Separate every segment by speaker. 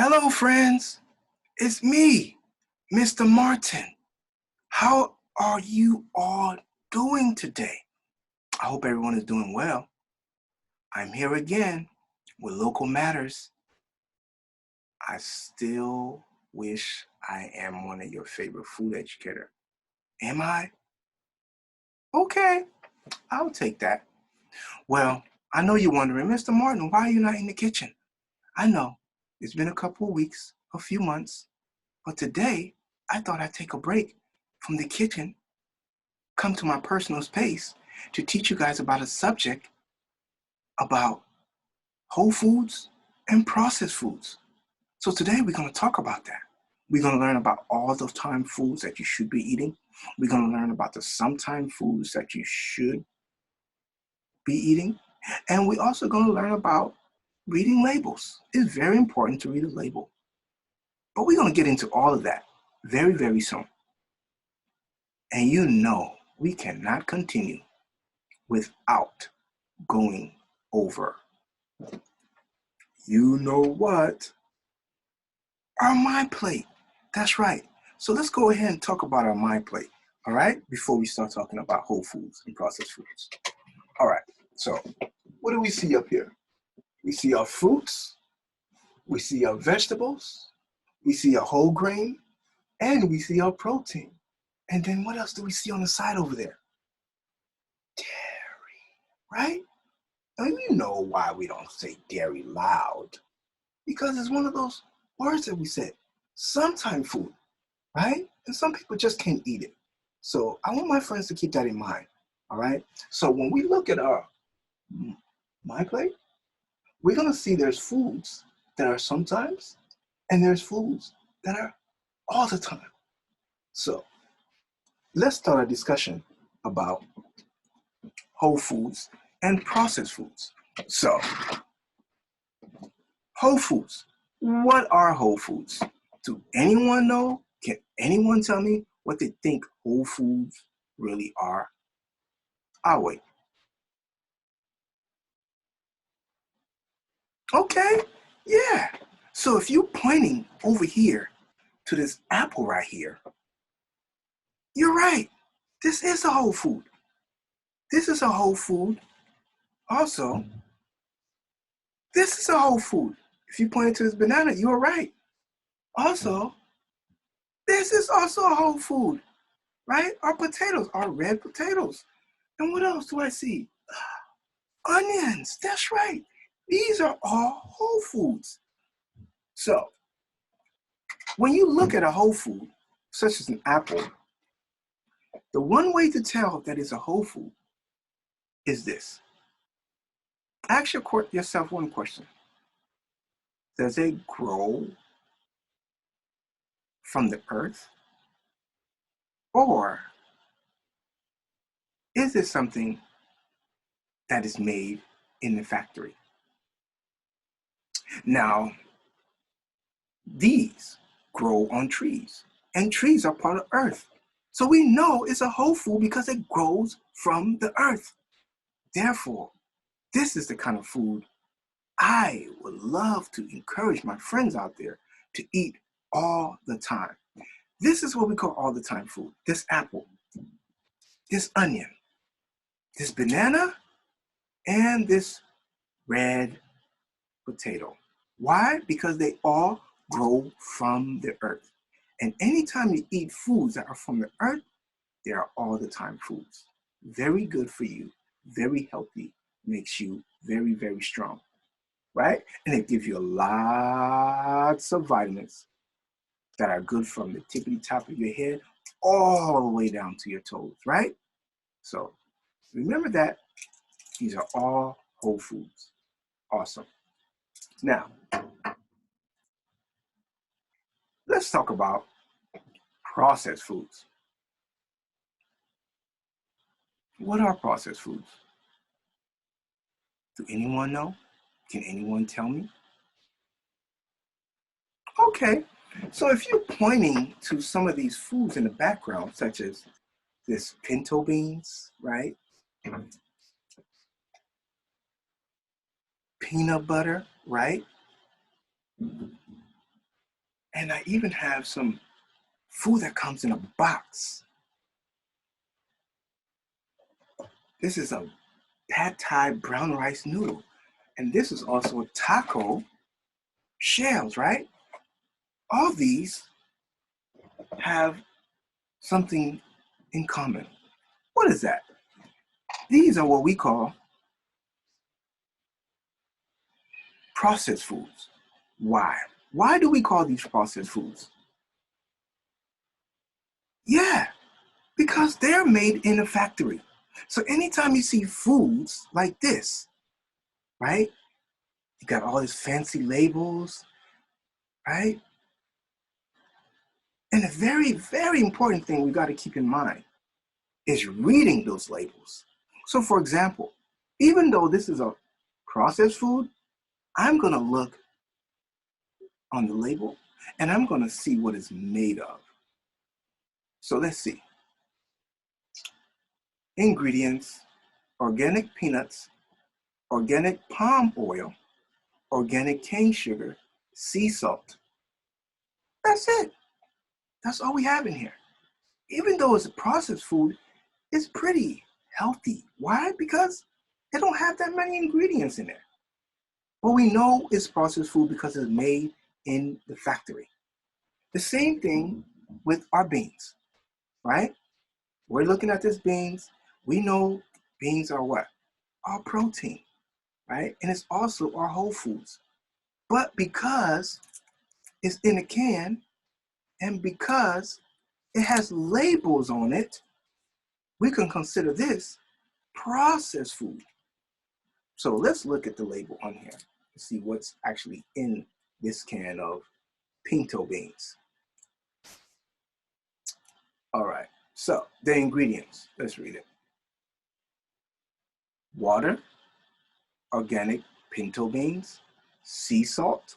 Speaker 1: Hello, friends. It's me, Mr. Martin. How are you all doing today? I hope everyone is doing well. I'm here again with Local Matters. I still wish I am one of your favorite food educator. Am I? Okay, I'll take that. Well, I know you're wondering, Mr. Martin, why are you not in the kitchen? I know it's been a couple of weeks, a few months, but today I thought I'd take a break from the kitchen, come to my personal space to teach you guys about a subject about whole foods and processed foods. So today we're going to talk about that. We're going to learn about all the time foods that you should be eating. We're going to learn about the sometime foods that you should be eating. And we're also going to learn about reading labels. It's very important to read a label. But we're going to get into all of that very, very soon. And you know we cannot continue without going over, you know what? Our My Plate. That's right. So let's go ahead and talk about our My Plate, all right? Before we start talking about whole foods and processed foods. All right, so what do we see up here? We see our fruits, we see our vegetables, we see our whole grain, and we see our protein. And then what else do we see on the side over there? Dairy, right? And you know why we don't say dairy loud. Because it's one of those words that we said, sometime food, right? And some people just can't eat it. So I want my friends to keep that in mind, all right? So when we look at our My Plate, we're gonna see there's foods that are sometimes, and there's foods that are all the time. So let's start a discussion about whole foods and processed foods. So whole foods. What are whole foods? Do anyone know? Can anyone tell me what they think whole foods really are? I'll wait. Okay, yeah. So if you're pointing over here to this apple right here, you're right. This is a whole food. This is a whole food. Also, this is a whole food. If you point to this banana, you are right. Also, this is also a whole food, right? Our potatoes, our red potatoes. And what else do I see? Onions, that's right. These are all whole foods. So when you look at a whole food, such as an apple, the one way to tell that it's a whole food is this. Ask yourself one question. Does it grow from the earth? Or is it something that is made in the factory? Now, these grow on trees, and trees are part of earth. So we know it's a whole food because it grows from the earth. Therefore, this is the kind of food I would love to encourage my friends out there to eat all the time. This is what we call all the time food. This apple, this onion, this banana, and this red potato. Why? Because they all grow from the earth. And anytime you eat foods that are from the earth, they are all the time foods. Very good for you, very healthy, makes you very, very strong, right? And it gives you lots of vitamins that are good from the tippity top of your head all the way down to your toes, right? So remember that these are all whole foods. Awesome. Now, let's talk about processed foods. What are processed foods? Do anyone know? Can anyone tell me? Okay, so if you're pointing to some of these foods in the background, such as this pinto beans, right? Peanut butter, right? And I even have some food that comes in a box. This is a pad thai brown rice noodle. And this is also taco shells, right? All these have something in common. What is that? These are what we call processed foods. Why? Why do we call these processed foods? Yeah, because they're made in a factory. So anytime you see foods like this, right? You got all these fancy labels, right? And a very, very important thing we got to keep in mind is reading those labels. So for example, even though this is a processed food, I'm going to look on the label and I'm going to see what it's made of. So let's see. Ingredients: organic peanuts, organic palm oil, organic cane sugar, sea salt. That's it. That's all we have in here. Even though it's a processed food, it's pretty healthy. Why? Because it don't have that many ingredients in there. But we know it's processed food because it's made in the factory. The same thing with our beans, right? We're looking at this beans. We know beans are what? Our protein, right? And it's also our whole foods. But because it's in a can and because it has labels on it, we can consider this processed food. So let's look at the label on here to see what's actually in this can of pinto beans. All right, so the ingredients, let's read it. Water, organic pinto beans, sea salt,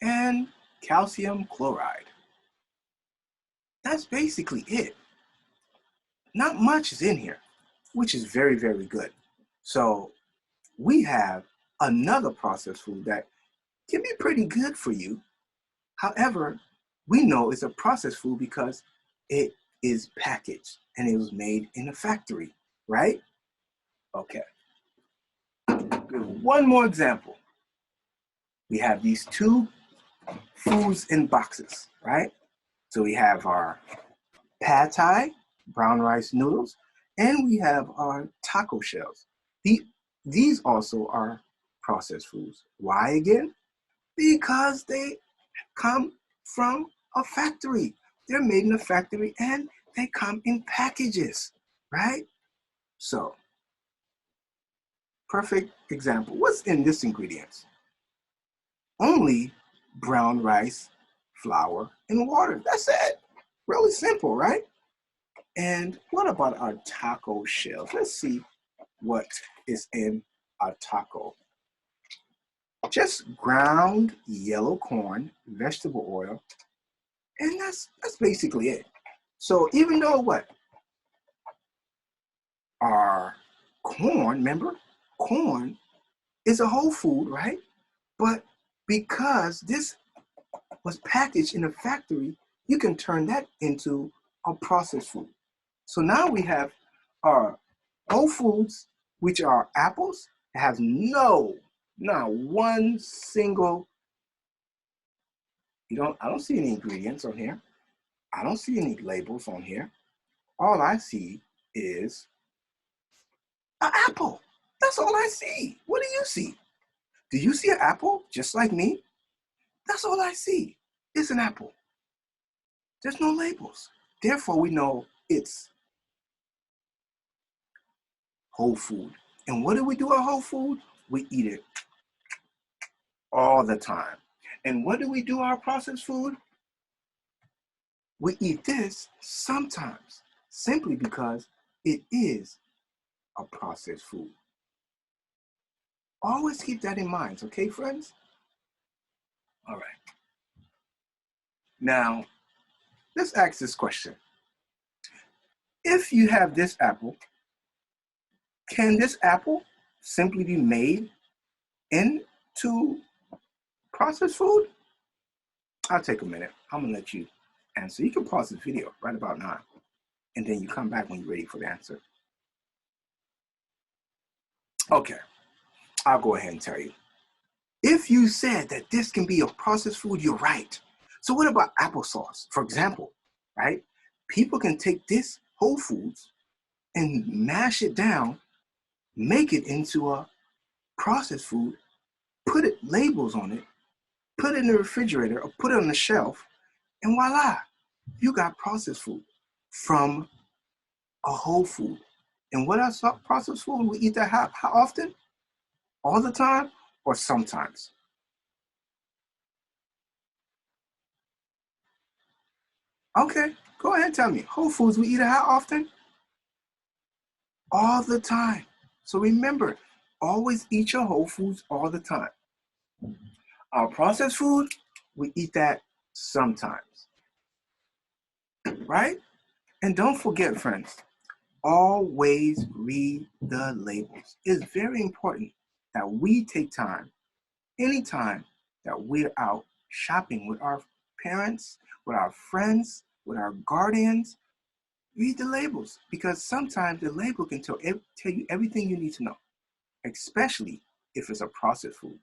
Speaker 1: and calcium chloride. That's basically it. Not much is in here, which is very, very good. So we have another processed food that can be pretty good for you. However, we know it's a processed food because it is packaged and it was made in a factory, right? Okay. One more example. We have these two foods in boxes, right? So we have our pad thai, brown rice noodles, and we have our taco shells. These also are processed foods. Why again? Because they come from a factory. They're made in a factory and they come in packages, right? So, perfect example. What's in this ingredients? Only brown rice, flour, and water. That's it. Really simple, right? And what about our taco shells? Let's see what is in our taco. Just ground yellow corn, vegetable oil, and that's basically it. So even though what? Our corn, remember? Corn is a whole food, right? But because this was packaged in a factory, you can turn that into a processed food. So now we have our whole foods, which are apples, that have not one single, I don't see any ingredients on here. I don't see any labels on here. All I see is an apple. That's all I see. What do you see? Do you see an apple just like me? That's all I see. It's an apple. There's no labels. Therefore, we know it's whole food. And what do we do at whole food? We eat it all the time. And what do we do our processed food? We eat this sometimes, simply because it is a processed food. Always keep that in mind, okay, friends? All right. Now, let's ask this question. If you have this apple, can this apple simply be made into Processed food? I'll take a minute. I'm gonna let you answer. You can pause this video right about now, and then you come back when you're ready for the answer. Okay, I'll go ahead and tell you. If you said that this can be a processed food, you're right. So what about applesauce, for example, right? People can take this Whole Foods and mash it down, make it into a processed food, put it labels on it, put it in the refrigerator or put it on the shelf, and voila, you got processed food from a whole food. And what else processed food? We eat that how often? All the time or sometimes? Okay, go ahead and tell me. Whole Foods, we eat it how often? All the time. So remember, always eat your Whole Foods all the time. Our processed food, we eat that sometimes, right? And don't forget, friends, always read the labels. It's very important that we take time, anytime that we're out shopping with our parents, with our friends, with our guardians, read the labels, because sometimes the label can tell you everything you need to know, especially if it's a processed food.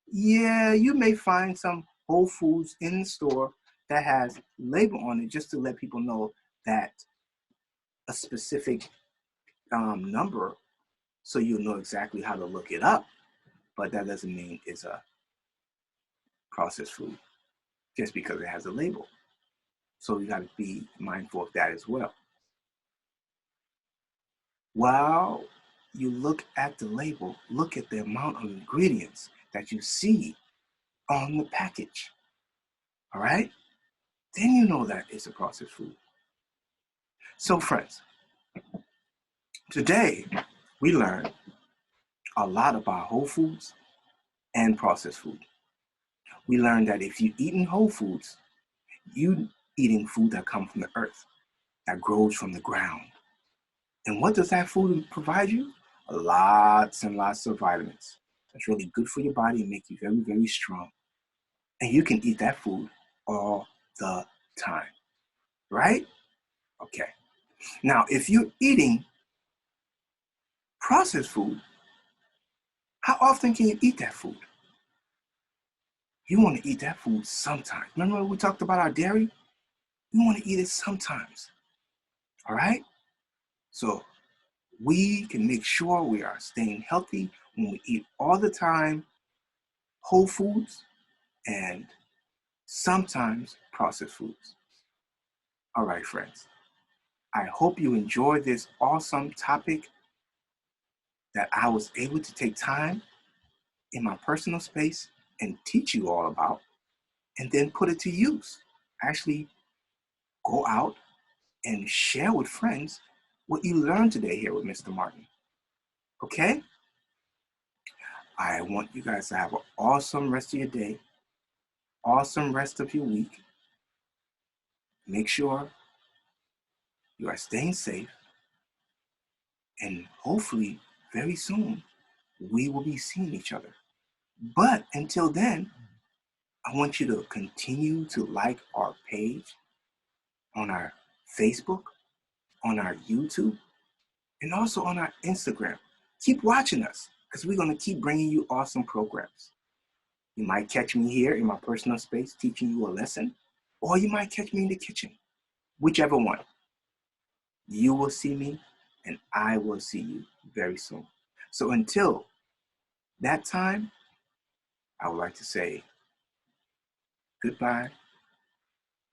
Speaker 1: Yeah, you may find some Whole Foods in the store that has label on it just to let people know that a specific number, so you'll know exactly how to look it up. But that doesn't mean it's a processed food just because it has a label. So you got to be mindful of that as well. While you look at the label, look at the amount of ingredients that you see on the package. All right? Then you know that it's a processed food. So friends, today we learned a lot about whole foods and processed food. We learned that if you're eating whole foods, you eating food that comes from the earth, that grows from the ground. And what does that food provide you? Lots and lots of vitamins. That's really good for your body and make you very, very strong. And you can eat that food all the time, right? Okay. Now, if you're eating processed food, how often can you eat that food? You want to eat that food sometimes. Remember we talked about our dairy? You want to eat it sometimes, all right? So we can make sure we are staying healthy when we eat all the time whole foods and sometimes processed foods. All right, friends. I hope you enjoyed this awesome topic that I was able to take time in my personal space and teach you all about, and then put it to use. Actually go out and share with friends what you learned today here with Mr. Martyn. Okay? I want you guys to have an awesome rest of your day, awesome rest of your week. Make sure you are staying safe, and hopefully very soon we will be seeing each other. But until then, I want you to continue to like our page on our Facebook, on our YouTube, and also on our Instagram. Keep watching us because we're going to keep bringing you awesome programs. You might catch me here in my personal space teaching you a lesson, or you might catch me in the kitchen, whichever one. You will see me and I will see you very soon. So until that time, I would like to say goodbye